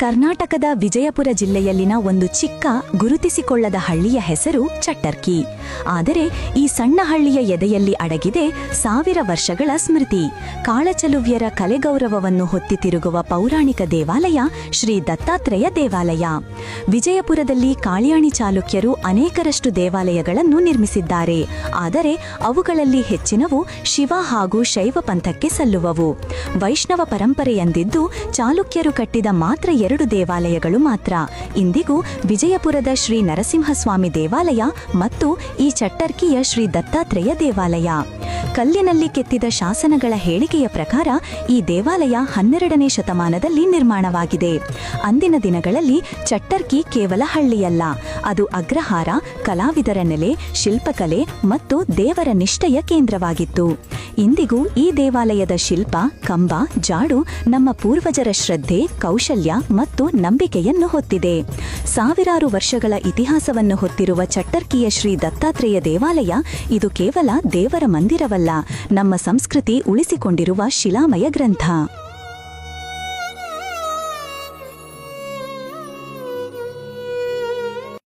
ಕರ್ನಾಟಕದ ವಿಜಯಪುರ ಜಿಲ್ಲೆಯಲ್ಲಿನ ಒಂದು ಚಿಕ್ಕ ಗುರುತಿಸಿಕೊಳ್ಳದ ಹಳ್ಳಿಯ ಹೆಸರು ಚಟ್ಟರ್ಕಿ. ಆದರೆ ಈ ಸಣ್ಣ ಹಳ್ಳಿಯ ಎದೆಯಲ್ಲಿ ಅಡಗಿದೆ 1000 ವರ್ಷಗಳ ಸ್ಮೃತಿ. ಕಾಳಚಲುವ್ಯರ ಕಲೆಗೌರವವನ್ನು ಹೊತ್ತಿ ತಿರುಗುವ ಪೌರಾಣಿಕ ದೇವಾಲಯ ಶ್ರೀ ದತ್ತಾತ್ರೇಯ ದೇವಾಲಯ. ವಿಜಯಪುರದಲ್ಲಿ ಕಾಳ್ಯಾಣಿ ಚಾಲುಕ್ಯರು ಅನೇಕರಷ್ಟು ದೇವಾಲಯಗಳನ್ನು ನಿರ್ಮಿಸಿದ್ದಾರೆ. ಆದರೆ ಅವುಗಳಲ್ಲಿ ಹೆಚ್ಚಿನವು ಶಿವ ಹಾಗೂ ಶೈವ ಪಂಥಕ್ಕೆ ಸಲ್ಲುವವು. ವೈಷ್ಣವ ಪರಂಪರೆಯೆಂದಿದ್ದು ಚಾಲುಕ್ಯರು ಕಟ್ಟಿದ ಮಾತ್ರ 2 ದೇವಾಲಯಗಳು ಮಾತ್ರ. ಇಂದಿಗೂ ವಿಜಯಪುರದ ಶ್ರೀ ನರಸಿಂಹಸ್ವಾಮಿ ದೇವಾಲಯ ಮತ್ತು ಈ ಚಟ್ಟರ್ಕಿಯ ಶ್ರೀ ದತ್ತಾತ್ರೇಯ ದೇವಾಲಯ. ಕಲ್ಲಿನಲ್ಲಿ ಕೆತ್ತಿದ ಶಾಸನಗಳ ಹೇಳಿಕೆಯ ಪ್ರಕಾರ ಈ ದೇವಾಲಯ 12ನೇ ಶತಮಾನದಲ್ಲಿ ನಿರ್ಮಾಣವಾಗಿದೆ. ಅಂದಿನ ದಿನಗಳಲ್ಲಿ ಚಟ್ಟರ್ಕಿ ಕೇವಲ ಹಳ್ಳಿಯಲ್ಲ, ಅದು ಅಗ್ರಹಾರ, ಕಲಾವಿದರ ನೆಲೆ, ಶಿಲ್ಪಕಲೆ ಮತ್ತು ದೇವರ ನಿಷ್ಠೆಯ ಕೇಂದ್ರವಾಗಿತ್ತು. ಇಂದಿಗೂ ಈ ದೇವಾಲಯದ ಶಿಲ್ಪ, ಕಂಬ, ಜಾಡು ನಮ್ಮ ಪೂರ್ವಜರ ಶ್ರದ್ಧೆ, ಕೌಶಲ್ಯ ಮತ್ತು ನಂಬಿಕೆಯನ್ನು ಹೊತ್ತಿದೆ. ಸಾವಿರಾರು ವರ್ಷಗಳ ಇತಿಹಾಸವನ್ನು ಹೊತ್ತಿರುವ ಚಟ್ಟರ್ಕಿಯ ಶ್ರೀ ದತ್ತಾತ್ರೇಯ ದೇವಾಲಯ ಇದು ಕೇವಲ ದೇವರ ಮಂದಿರವಲ್ಲ, ನಮ್ಮ ಸಂಸ್ಕೃತಿ ಉಳಿಸಿಕೊಂಡಿರುವ ಶಿಲಾಮಯ ಗ್ರಂಥ.